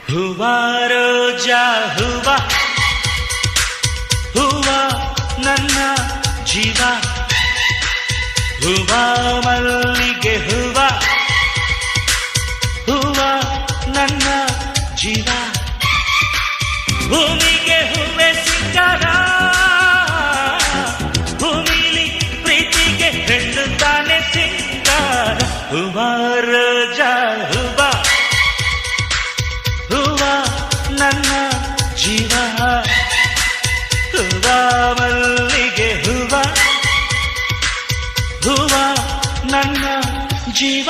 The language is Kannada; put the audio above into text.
ಹೂವ ರೋಜಾ ಹೂವ ಹೂವ ನನ್ನ ಜೀವ ಹೂವ ಮಲ್ಲಿಗೆ ಹೂವ ಹೂವ ನನ್ನ ಜೀವ ಭೂಮಿಗೆ ಹೂವೆ ಸಿಂಗಾರ ಭೂಮಿಲಿ ಪ್ರೀತಿಗೆ ಹೆಣ್ಣು ತಾನೆ ಸಿಂಗಾರ ಹೂವ ರೋಜಾ ಹೂವ ಹೂವ ನನ್ನ ಜೀವ ಹೂವ ಮಲ್ಲಿಗೆ ಹೂವ ಹೂವ ನನ್ನ ಜೀವ